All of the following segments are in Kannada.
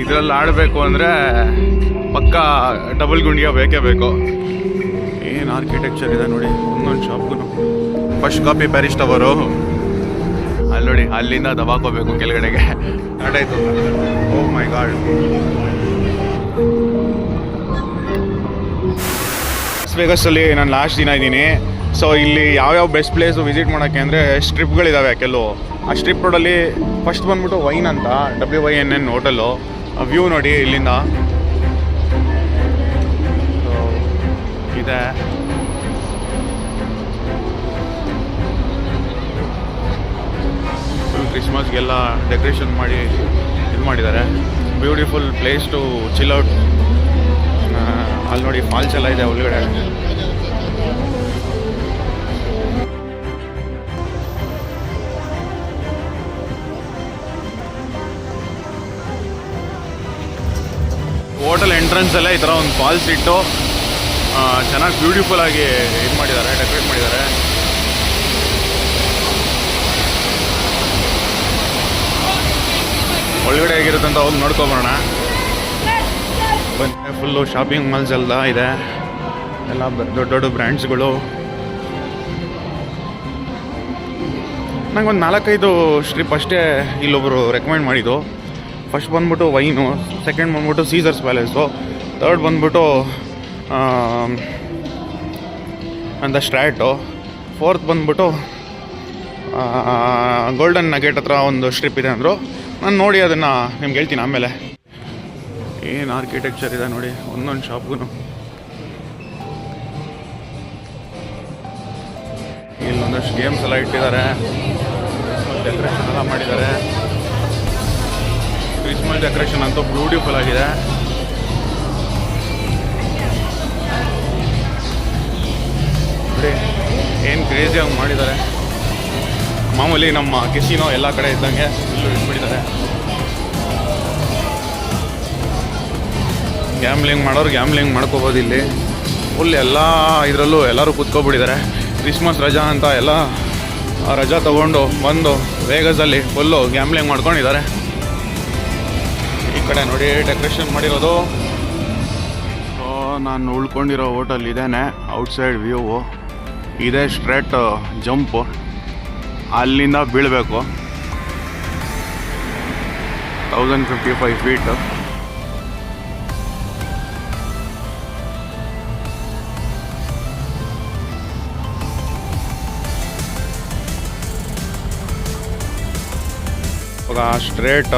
ಇದರಲ್ಲಿ ಆಡಬೇಕು ಅಂದರೆ ಪಕ್ಕ ಡಬಲ್ ಗುಂಡಿಗೆ ಬೇಕೇ ಬೇಕು. ಏನು ಆರ್ಕಿಟೆಕ್ಚರ್ ಇದೆ ನೋಡಿ, ಒಂದೊಂದು ಶಾಪ್ಗೂ. ಫಸ್ಟ್ ಕಾಪಿ ಪ್ಯಾರಿಸ್ ಟವರು ಅಲ್ಲಿ ನೋಡಿ, ಅಲ್ಲಿಂದ ದಬಾಕೋಬೇಕು ಕೆಳಗಡೆಗೆ. ನಡಾಯ್ತು. ಓ ಮೈ ಗಾಡ್. ಲಾಸ್ ವೇಗಸಲ್ಲಿ ನಾನು ಲಾಸ್ಟ್ ದಿನ ಇದ್ದೀನಿ. ಸೊ ಇಲ್ಲಿ ಯಾವ್ಯಾವ ಬೆಸ್ಟ್ ಪ್ಲೇಸು ವಿಸಿಟ್ ಮಾಡೋಕ್ಕೆ ಅಂದರೆ ಸ್ಟ್ರಿಪ್ಗಳಿದ್ದಾವೆ ಕೆಲವು. ಆ ಸ್ಟ್ರಿಪ್ ರೋಡಲ್ಲಿ ಫಸ್ಟ್ ಬಂದ್ಬಿಟ್ಟು ವೈನ್ ಅಂತ WYNN ಹೋಟೆಲು. ವ್ಯೂ ನೋಡಿ ಇಲ್ಲಿಂದ ಇದೆ. ಫುಲ್ ಕ್ರಿಸ್ಮಸ್ಗೆಲ್ಲ ಡೆಕೋರೇಷನ್ ಮಾಡಿ ಇದು ಮಾಡಿದ್ದಾರೆ. Beautiful place to chill out. ಅಲ್ಲಿ ನೋಡಿ ಫಾಲ್ಸ್ ಎಲ್ಲ ಇದೆ ಒಳಗಡೆ. ಹೋಟೆಲ್ ಎಂಟ್ರೆನ್ಸ್ ಅಲ್ಲೇ ಈ ಥರ ಒಂದು ಫಾಲ್ಸ್ ಇಟ್ಟು ಚೆನ್ನಾಗಿ ಬ್ಯೂಟಿಫುಲ್ ಆಗಿ ಇದು ಮಾಡಿದ್ದಾರೆ, ಡೆಕೋರೇಟ್ ಮಾಡಿದ್ದಾರೆ. ಒಳಗಡೆ ಹೇಗಿರುತ್ತೆ ಅಂತ ಹೋಗಿ ನೋಡ್ಕೊಬರೋಣ. ಫುಲ್ಲು ಶಾಪಿಂಗ್ ಮಾಲ್ಸ್ ಎಲ್ಲ ಇದೆ, ಎಲ್ಲ ದೊಡ್ಡ ದೊಡ್ಡ ಬ್ರ್ಯಾಂಡ್ಸ್ಗಳು. ನಂಗೊಂದು 4-5 ಸ್ಟ್ರಿಪ್ ಅಷ್ಟೇ ಇಲ್ಲೊಬ್ಬರು ರೆಕಮೆಂಡ್ ಮಾಡಿದ್ದು. ಫಸ್ಟ್ ಬಂದ್ಬಿಟ್ಟು ವೈನು, ಸೆಕೆಂಡ್ ಬಂದ್ಬಿಟ್ಟು ಸೀಸರ್ಸ್ ಪ್ಯಾಲೇಸು, ಥರ್ಡ್ ಬಂದ್ಬಿಟ್ಟು ಅಂತ ಸ್ಟ್ರ್ಯಾಟು, ಫೋರ್ತ್ ಬಂದ್ಬಿಟ್ಟು ಗೋಲ್ಡನ್ ನಗೆಟ್ ಹತ್ರ ಒಂದು ಸ್ಟ್ರಿಪ್ ಇದೆ ಅಂದರು. ನಾನು ನೋಡಿ ಅದನ್ನು ನಿಮ್ಗೆ ಹೇಳ್ತೀನಿ ಆಮೇಲೆ. ಏನು ಆರ್ಕಿಟೆಕ್ಚರ್ ಇದೆ ನೋಡಿ, ಒಂದೊಂದು ಶಾಪ್ಗೂ. ಇಲ್ಲೊಂದಷ್ಟು ಗೇಮ್ಸ್ ಎಲ್ಲ ಇಟ್ಟಿದ್ದಾರೆ, ಡೆಕೋರೇಷನ್ ಎಲ್ಲ ಮಾಡಿದ್ದಾರೆ. ಕ್ರಿಸ್ಮಸ್ ಡೆಕೋರೇಷನ್ ಅಂತೂ ಬ್ಯೂಟಿಫುಲ್ ಆಗಿದೆ. ನೋಡಿ ಏನು ಕ್ರೇಜಿಯಾಗಿ ಮಾಡಿದ್ದಾರೆ. ಮಾಮೂಲಿ ನಮ್ಮ ಕೆಸಿನೋ ಎಲ್ಲ ಕಡೆ ಇದ್ದಂಗೆ ಇಲ್ಲೂ ಇಟ್ಬಿಟ್ಟಿದ್ದಾರೆ. ಗ್ಯಾಮ್ಲಿಂಗ್ ಮಾಡೋರು ಗ್ಯಾಮ್ಲಿಂಗ್ ಮಾಡ್ಕೋಬೋದು ಇಲ್ಲಿ. ಫುಲ್ ಎಲ್ಲ ಇದರಲ್ಲೂ ಎಲ್ಲರೂ ಕೂತ್ಕೊಬಿಟ್ಟಿದ್ದಾರೆ. ಕ್ರಿಸ್ಮಸ್ ರಜಾ ಅಂತ ಎಲ್ಲ ರಜಾ ತೊಗೊಂಡು ಬಂದು ವೇಗಸಲ್ಲಿ ಫುಲ್ಲು ಗ್ಯಾಮ್ಲಿಂಗ್ ಮಾಡ್ಕೊಂಡಿದ್ದಾರೆ. ಈ ಕಡೆ ನೋಡಿ ಡೆಕೋರೇಷನ್ ಮಾಡಿರೋದು. ನಾನು ಉಳ್ಕೊಂಡಿರೋ ಹೋಟೆಲ್ ಇದೇನೆ. ಔಟ್ಸೈಡ್ ವ್ಯೂ ಇದೆ, ಸ್ಟ್ರೇಟ್ ಜಂಪು, ಅಲ್ಲಿಂದ ಬೀಳಬೇಕು. 1055 ಫೀಟ್. ಇವಾಗ ಸ್ಟ್ರೇಟ್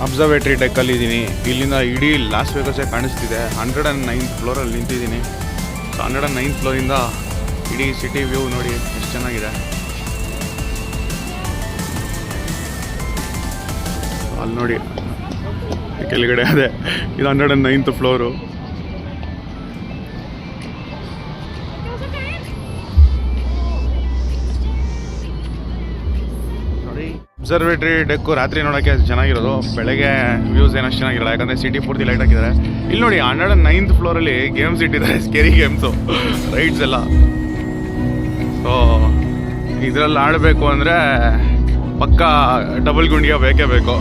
ಅಬ್ಸರ್ವೇಟ್ರಿ ಡೆಕ್ಕಲ್ಲಿ ಇದ್ದೀನಿ. ಇಲ್ಲಿಂದ ಇಡೀ ಲಾಸ್ ವೇಗಸ್ಸೇ ಕಾಣಿಸ್ತಿದೆ. 109th ಫ್ಲೋರಲ್ಲಿ ನಿಂತಿದ್ದೀನಿ. ಸೊ 109th ಫ್ಲೋರಿಂದ ಇಡೀ ಸಿಟಿ ವ್ಯೂ ನೋಡಿ ಎಷ್ಟು ಚೆನ್ನಾಗಿದೆ. ಅಲ್ಲಿ ನೋಡಿ ಕೆಳಗಡೆ ಅದೇ, ಇದು 109th ಫ್ಲೋರು. ಅಬ್ಸರ್ವೇಟ್ರಿ ಡೆಕ್ಕು ರಾತ್ರಿ ನೋಡೋಕ್ಕೆ ಚೆನ್ನಾಗಿರೋದು, ಬೆಳಗ್ಗೆ ವ್ಯೂಸ್ ಏನಷ್ಟು ಚೆನ್ನಾಗಿರಲ್ಲ, ಯಾಕಂದರೆ ಸಿಟಿ ಪೂರ್ತಿ ಲೈಟ್ ಹಾಕಿದ್ದಾರೆ. ಇಲ್ಲಿ ನೋಡಿ 109th ಫ್ಲೋರಲ್ಲಿ ಗೇಮ್ಸ್ ಇಟ್ಟಿದ್ದಾರೆ, ಸ್ಕೇರಿ ಗೇಮ್ಸು, ರೈಡ್ಸ್ ಎಲ್ಲ. ಸೊ ಇದರಲ್ಲಿ ಆಡಬೇಕು ಅಂದರೆ ಪಕ್ಕ ಡಬಲ್ ಗುಂಡಿಗೆ ಬೇಕೇ ಬೇಕು.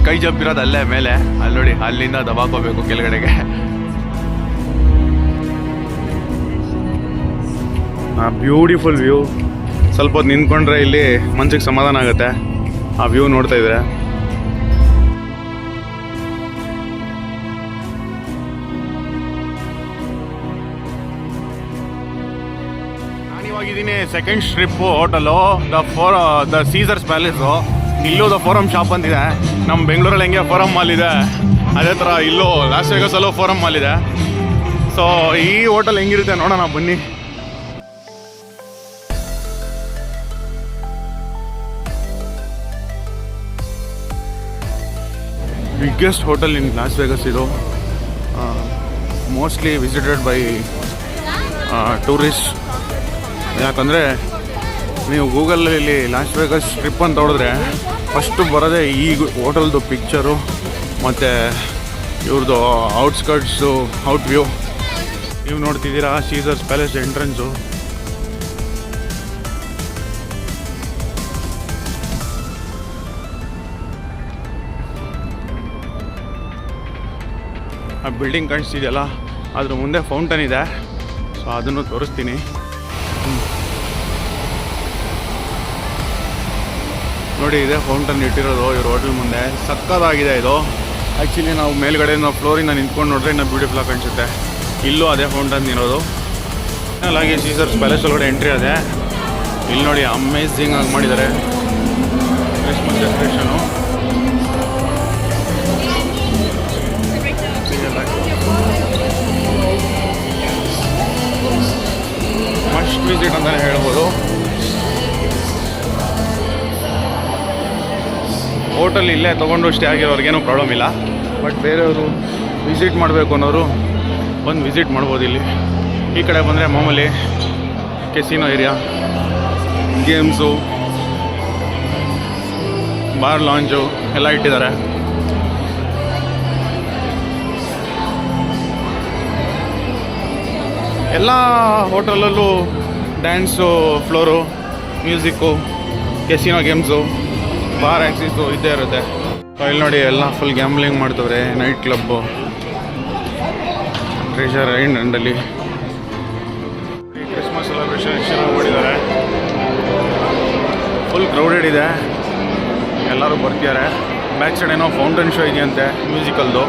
ಸ್ಕೈ ಜಂಪ್ ಇರೋದು ಅಲ್ಲೇ ಮೇಲೆ, ಅಲ್ಲಿ ನೋಡಿ ಅಲ್ಲಿಂದ ದಬಾಕೋಬೇಕು ಕೆಳಗಡೆಗೆ. Beautiful view. ಸ್ವಲ್ಪ ಹೊತ್ತು ನಿಂತ್ಕೊಂಡ್ರೆ ಇಲ್ಲಿ ಮನ್ಸಿಗೆ ಸಮಾಧಾನ ಆಗುತ್ತೆ ಆ ವ್ಯೂ ನೋಡ್ತಾ ಇದ್ರೆ. ನಾನಿವಾಗಿದ್ದೀನಿ second strip hotel, the Caesars Palace. ಇಲ್ಲೂ ದ ಫೋರಮ್ ಶಾಪ್ ಅಂತಿದೆ. ನಮ್ಮ ಬೆಂಗಳೂರಲ್ಲಿ ಹೆಂಗೆ ಫೋರಮ್ ಮಾಲ್ ಇದೆ, ಅದೇ ಥರ ಇಲ್ಲೂ ಲಾಸ್ ವೇಗಸಲ್ಲೂ ಫೋರಮ್ ಮಾಲ್ ಇದೆ. ಸೊ ಈ ಹೋಟೆಲ್ ಹೆಂಗಿರುತ್ತೆ ನೋಡೋಣ ಬನ್ನಿ. Biggest hotel in Las Vegas ಇದು. Mostly visited by tourist. ಯಾಕಂದರೆ ನೀವು ಗೂಗಲಲ್ಲಿ ಲಾಸ್ ವೇಗಸ್ ಟ್ರಿಪ್ ಅಂತ ಹೊಡೆದ್ರೆ ಫಸ್ಟು ಬರೋದೇ ಈ ಹೋಟೆಲ್ದು ಪಿಕ್ಚರು ಮತ್ತು ಇವ್ರದ್ದು ಔಟ್ಸ್ಕರ್ಟ್ಸು ಔಟ್ ವ್ಯೂ. ನೀವು ನೋಡ್ತಿದ್ದೀರಾ ಸೀಸರ್ಸ್ ಪ್ಯಾಲೇಸ್ ಎಂಟ್ರೆನ್ಸು. ಆ ಬಿಲ್ಡಿಂಗ್ ಕಾಣಿಸ್ತಿದೆಯಲ್ಲ ಅದ್ರ ಮುಂದೆ ಫೌಂಟನ್ ಇದೆ, ಸೊ ಅದನ್ನು ತೋರಿಸ್ತೀನಿ. ನೋಡಿ ಇದೆ ಫೌಂಟನ್ ಇಟ್ಟಿರೋದು ಇವ್ರ ಹೋಟೆಲ್ ಮುಂದೆ. ಸಕ್ಕತ್ತಾಗಿದೆ ಇದು. ಆ್ಯಕ್ಚುಲಿ ನಾವು ಮೇಲ್ಗಡೆ ನಾವು ಫ್ಲೋರಿಂದ ನಿಂತ್ಕೊಂಡು ನೋಡಿದ್ರೆ ಇನ್ನೂ ಬ್ಯೂಟಿಫುಲ್ ಆಗಿ ಕಾಣಿಸುತ್ತೆ. ಇಲ್ಲೂ ಅದೇ ಫೌಂಟನ್ ಇರೋದು. ಹಾಗೆ ಸೀಸರ್ಸ್ ಪ್ಯಾಲೇಸ್ ಒಳಗಡೆ ಎಂಟ್ರಿ ಅದೇ. ಇಲ್ಲಿ ನೋಡಿ ಅಮೇಝಿಂಗ್ ಆಗಿ ಮಾಡಿದ್ದಾರೆ ಕ್ರಿಸ್ಮಸ್ ಡೆಕೋರೇಷನು. ಮಸ್ಟ್ ವಿಸಿಟ್ ಅಂತಲೇ ಹೇಳ್ಬೋದು. ಹೋಟೆಲ್ ಇಲ್ಲೇ ತೊಗೊಂಡು ಸ್ಟೇ ಆಗಿರೋರಿಗೇನೂ ಪ್ರಾಬ್ಲಮ್ ಇಲ್ಲ. ಬಟ್ ಬೇರೆಯವರು ವಿಸಿಟ್ ಮಾಡಬೇಕು ಅನ್ನೋರು ಬಂದು ವಿಸಿಟ್ ಮಾಡ್ಬೋದು. ಇಲ್ಲಿ ಈ ಕಡೆ ಬಂದರೆ ಮಾಮೂಲಿ casino area, games, bar lounge ಎಲ್ಲ ಇಟ್ಟಿದ್ದಾರೆ. ಎಲ್ಲ ಹೋಟೆಲಲ್ಲೂ dance floor, music, casino games, bar access ಇದ್ದೇ ಇರುತ್ತೆ. ಇಲ್ಲಿ ನೋಡಿ ಎಲ್ಲ ಫುಲ್ ಗ್ಯಾಮ್ಲಿಂಗ್ ಮಾಡ್ತವ್ರೆ. ನೈಟ್ ಕ್ಲಬ್ಬು, ಟ್ರೆಷರ್ ಐಲ್ಯಾಂಡಲ್ಲಿ ಕ್ರಿಸ್ಮಸ್ ಸೆಲೆಬ್ರೇಷನ್ ಎಷ್ಟು ಚೆನ್ನಾಗಿ ಮಾಡಿದ್ದಾರೆ. ಫುಲ್ ಕ್ರೌಡೆಡ್ ಇದೆ, ಎಲ್ಲರೂ ಬರ್ತಿದ್ದಾರೆ. ಬ್ಯಾಕ್ ಸೈಡ್ ಏನೋ ಫೌಂಟನ್ ಶೋ ಇದೆಯಂತೆ ಮ್ಯೂಸಿಕಲ್ದು.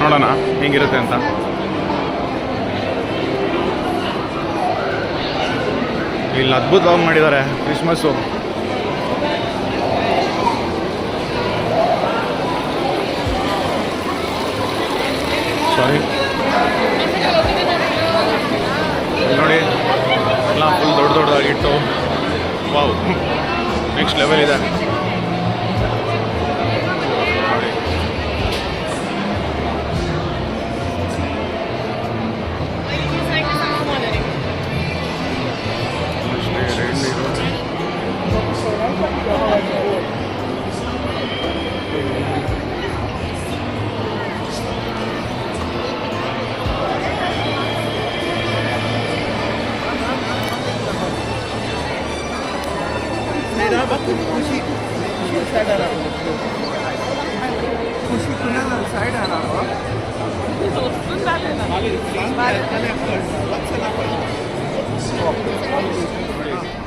ನೋಡೋಣ ಹೇಗಿರುತ್ತೆ ಅಂತ. ಇಲ್ಲಿ ಅದ್ಭುತವಾಗಿ ಮಾಡಿದ್ದಾರೆ ಕ್ರಿಸ್ಮಸ್ಸು. ಸಾರಿ ನೋಡಿ ಎಲ್ಲ ಫುಲ್ ದೊಡ್ಡದಾಗಿಟ್ಟು. ವಾವ್, ನೆಕ್ಸ್ಟ್ ಲೆವೆಲ್ ಇದೆ ನೋಡಿ.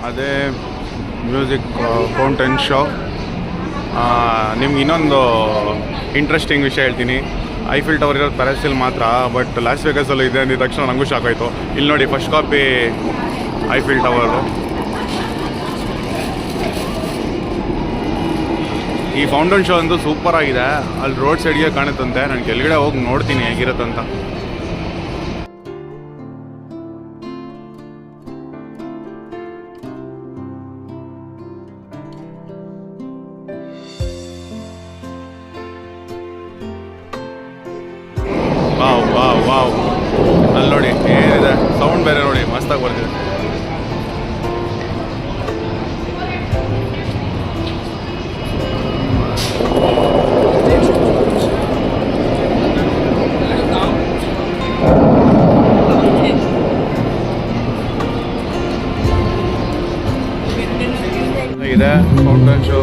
ಅದೇ ಮ್ಯೂಸಿಕ್ ಫೌಂಟನ್ ಶೋ. ನಿಮ್ಗೆ ಇನ್ನೊಂದು ಇಂಟ್ರೆಸ್ಟಿಂಗ್ ವಿಷಯ ಹೇಳ್ತೀನಿ. ಐಫಿಲ್ ಟವರ್ ಇರೋದು ಪ್ಯಾರಿಸಲ್ಲಿ ಮಾತ್ರ, ಬಟ್ ಲಾಸ್ ವೇಗಸಲ್ಲೂ ಇದೆ ಅಂದಿದ ತಕ್ಷಣ ನನಗೂ ಶಾಕ್ ಆಯಿತು. ಇಲ್ಲಿ ನೋಡಿ ಫಸ್ಟ್ ಕಾಪಿ ಐಫಿಲ್ ಟವರು. ಈ ಫೌಂಟನ್ ಶೋ ಅಂತೂ ಸೂಪರ್ ಆಗಿದೆ. ಅಲ್ಲಿ ರೋಡ್ ಸೈಡ್ಗೆ ಕಾಣುತ್ತಂತೆ. ನಾನು ಕೆಳಗಡೆ ಹೋಗಿ ನೋಡ್ತೀನಿ ಹೇಗಿರುತ್ತಂತ. ವಾವ್ ವಾವ್ ವಾವ್, ಅಲ್ಲಿ ನೋಡಿ ಏನಿದೆ ಸೌಂಡ್ ಬೇರೆ ನೋಡಿ ಮಸ್ತಾಗಿ ಬರ್ತಿದೆ. ಇದೆ ಫೌಂಟನ್ ಶೋ.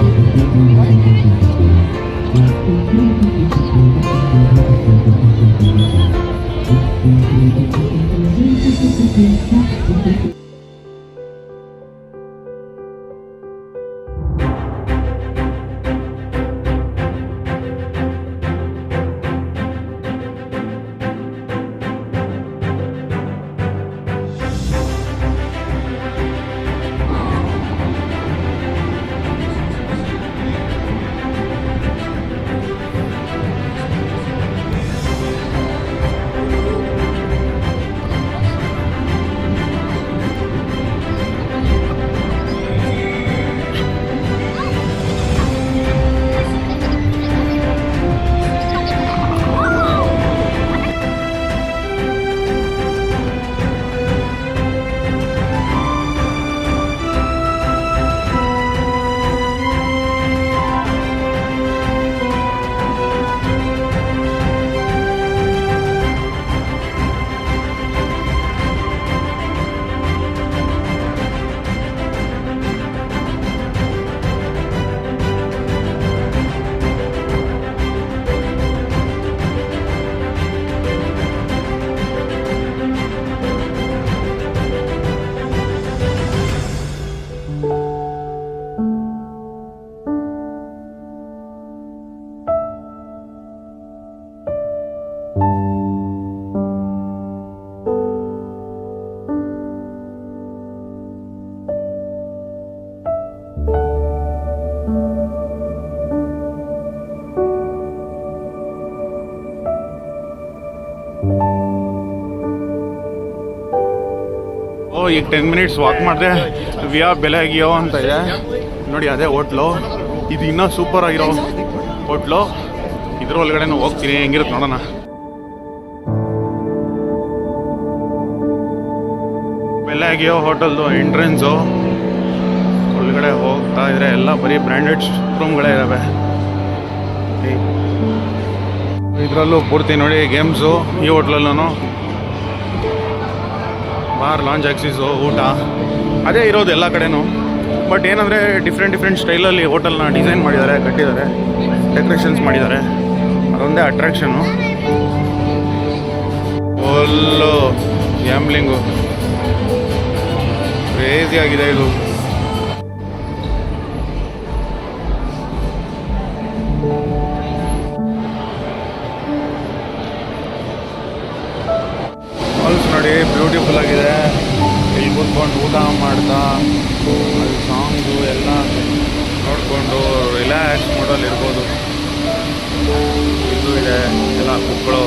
ಓ ಈಗ 10 ಮಿನಿಟ್ಸ್ ವಾಕ್ ಮಾಡಿದ್ರೆ ವಿಯಾ ಬೆಲೆಗಿಯೋ ಅಂತ ಇದೆ ನೋಡಿ. ಅದೇ ಹೋಟ್ಲು, ಇದು ಇನ್ನೂ ಸೂಪರ್ ಆಗಿರೋ ಹೋಟ್ಲು. ಇದ್ರ ಒಳಗಡೆ ಹೋಗ್ತೀನಿ, ಹೆಂಗಿರುತ್ತೆ ನೋಡೋಣ. ಬೆಲೆಗಿಯೋ ಹೋಟೆಲ್ದು ಎಂಟ್ರೆನ್ಸು. ಒಳಗಡೆ ಹೋಗ್ತಾ ಇದ್ರೆ ಎಲ್ಲ ಬರೀ ಬ್ರ್ಯಾಂಡೆಡ್ ರೂಮ್ಗಳೇ ಇದ್ದಾವೆ. ಇದರಲ್ಲೂ ಪೂರ್ತಿ ನೋಡಿ ಗೇಮ್ಸು. ಈ ಹೋಟ್ಲಲ್ಲೂ ಬಾರ್, ಲಾಂಚ್, ಆಕ್ಸಿಸು, ಊಟ ಅದೇ ಇರೋದು ಎಲ್ಲ ಕಡೆನೂ. ಬಟ್ ಏನಂದರೆ ಡಿಫ್ರೆಂಟ್ ಸ್ಟೈಲಲ್ಲಿ ಹೋಟೆಲ್ನ ಡಿಸೈನ್ ಮಾಡಿದ್ದಾರೆ, ಕಟ್ಟಿದ್ದಾರೆ, ಡೆಕೋರೇಷನ್ಸ್ ಮಾಡಿದ್ದಾರೆ. ಅದೊಂದೇ ಅಟ್ರಾಕ್ಷನು. ಫುಲ್ಲು ಗ್ಯಾಮ್ಲಿಂಗು ಕ್ರೇಜಿ ಆಗಿದೆ ಇದು. ಫಾಲ್ಸ್ ನೋಡಿ ಬ್ಯೂಟಿಫುಲ್ ಆಗಿದೆ. ಇಲ್ಲಿ ಕೂತ್ಕೊಂಡು ಊಟ ಮಾಡ್ತಾ ಅಲ್ಲಿ ಸಾಂಗು ಎಲ್ಲ ನೋಡಿಕೊಂಡು ರಿಲ್ಯಾಕ್ಸ್ ಮಾಡೋಲ್ಲಿ ಇರ್ಬೋದು. ಇದು ಇದೆ ಎಲ್ಲ ಬುಕ್ಗಳು.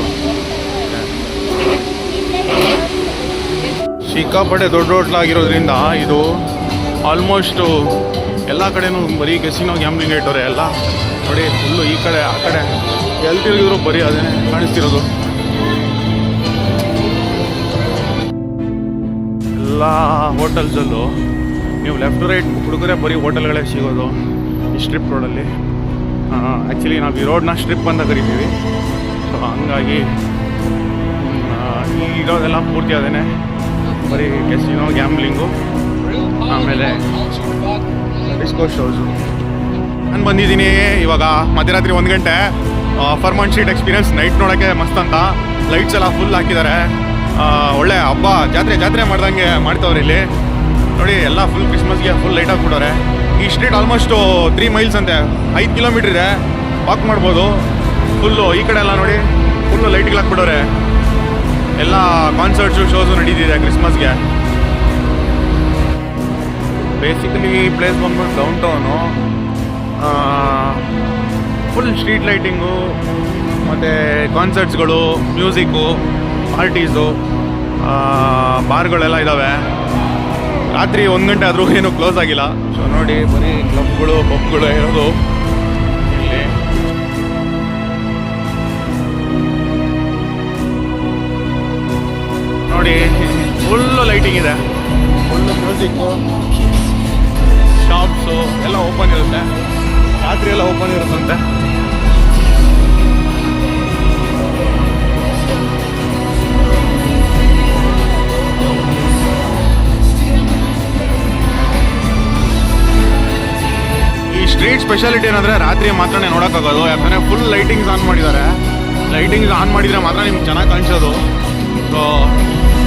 ಸಿಕ್ಕಾಪಟ್ಟೆ ದೊಡ್ಡ ಹೋಟ್ಲಾಗಿರೋದ್ರಿಂದ ಇದು ಆಲ್ಮೋಸ್ಟು ಎಲ್ಲ ಕಡೆನೂ ಬರೀ ಕೆಸಿನೋ ಗ್ಯಾಮ್ಲಿಂಗ್ ಇಟ್ಟವ್ರೆ ಎಲ್ಲ ನೋಡಿ. ಫುಲ್ಲು ಈ ಕಡೆ ಆ ಕಡೆ ಎಲ್ಲಿ ತಿರುಗಿದ್ರು ಬರೀ ಅದೇ ಕಾಣಿಸ್ತಿರೋದು. ಎಲ್ಲ ಹೋಟೆಲ್ಸಲ್ಲೂ ನೀವು ಲೆಫ್ಟ್ ರೈಟ್ ಹುಡುಗರೆ ಬರೀ ಹೋಟೆಲ್ಗಳೇ ಸಿಗೋದು ಈ ಸ್ಟ್ರಿಪ್ ರೋಡಲ್ಲಿ. ಆ್ಯಕ್ಚುಲಿ ನಾವು ಈ ರೋಡ್ನ ಸ್ಟ್ರಿಪ್ ಅಂತ ಕರಿತೀವಿ. ಸೊ ಹಂಗಾಗಿ ಇರೋದೆಲ್ಲ ಪೂರ್ತಿ ಅದೇನೆ, ಬರೀ ಕೆಸಿನೋ ಗ್ಯಾಮ್ಲಿಂಗು, ಆಮೇಲೆ ಡಿಸ್ಕೋ ಶೋಸು. ನಾನು ಬಂದಿದ್ದೀನಿ ಇವಾಗ ಮಧ್ಯರಾತ್ರಿ 1 ಗಂಟೆ. ಫರ್ಮಂಟ್ ಸ್ಟ್ರೀಟ್ ಎಕ್ಸ್ಪೀರಿಯನ್ಸ್ ನೈಟ್ ನೋಡೋಕ್ಕೆ ಮಸ್ತ್ ಅಂತ. ಲೈಟ್ಸ್ ಎಲ್ಲ ಫುಲ್ ಹಾಕಿದ್ದಾರೆ. ಒಳ್ಳೆ ಹಬ್ಬ, ಜಾತ್ರೆ ಮಾಡ್ದಂಗೆ ಮಾಡ್ತವ್ರೆ ಇಲ್ಲಿ ನೋಡಿ. ಎಲ್ಲ ಫುಲ್ ಕ್ರಿಸ್ಮಸ್ಗೆ ಫುಲ್ ಲೈಟ್ ಹಾಕ್ಬಿಟ್ಟವ್ರೆ. ಈ ಸ್ಟ್ರೀಟ್ ಆಲ್ಮೋಸ್ಟು 3 ಮೈಲ್ಸ್ ಅಂತೆ, 5 ಕಿಲೋಮೀಟ್ರ್ ಇದೆ. ವಾಕ್ ಮಾಡ್ಬೋದು ಫುಲ್ಲು. ಈ ಕಡೆ ಎಲ್ಲ ನೋಡಿ ಫುಲ್ಲು ಲೈಟ್ಗಳು ಹಾಕ್ಬಿಟ್ಟವ್ರೆ. ಎಲ್ಲ ಕಾನ್ಸರ್ಟ್ಸು, ಶೋಸು ನಡೀತಿದೆ ಕ್ರಿಸ್ಮಸ್ಗೆ. ಬೇಸಿಕಲಿ ಈ ಪ್ಲೇಸ್ ಬಂದ್ಬಿಟ್ಟು down town. Full street lighting ಮತ್ತು ಕಾನ್ಸರ್ಟ್ಸ್ಗಳು, ಮ್ಯೂಸಿಕ್ಕು, ಪಾರ್ಟೀಸು, ಬಾರ್ಗಳೆಲ್ಲ ಇದ್ದಾವೆ. ರಾತ್ರಿ 1 ಗಂಟೆ ಆದರೂ ಏನೂ ಕ್ಲೋಸ್ ಆಗಿಲ್ಲ. ಸೊ ನೋಡಿ ಬರೀ ಕ್ಲಬ್ಗಳು, ಪಬ್ಗಳು ಇರೋದು ಇಲ್ಲಿ. ನೋಡಿ ಫುಲ್ಲು ಲೈಟಿಂಗ್ ಇದೆ, ಫುಲ್ಲು ಮ್ಯೂಸಿಕ್ಕು, ಶಾಪ್ಸು ಎಲ್ಲ ಓಪನ್ ಇರುತ್ತೆ. ರಾತ್ರಿ ಎಲ್ಲ ಓಪನ್ ಇರುತ್ತಂತೆ. ಈ ಸ್ಟ್ರೀಟ್ ಸ್ಪೆಷಾಲಿಟಿ ಏನಂದರೆ ರಾತ್ರಿ ಮಾತ್ರನೇ ನೋಡೋಕ್ಕಾಗೋದು. ಯಾಕಂದರೆ ಫುಲ್ ಲೈಟಿಂಗ್ಸ್ ಆನ್ ಮಾಡಿದ್ದಾರೆ. ಲೈಟಿಂಗ್ಸ್ ಆನ್ ಮಾಡಿದರೆ ಮಾತ್ರ ನಿಮ್ಗೆ ಚೆನ್ನಾಗಿ ಕಾಣಿಸೋದು. ಸೊ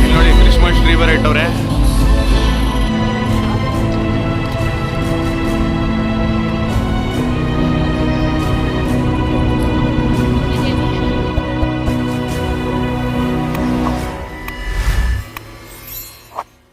ಇಲ್ಲಿ ನೋಡಿ ಕ್ರಿಸ್ಮಸ್ ಟ್ರೀ ಬೇರೆ ಇಟ್ಟವ್ರೆ.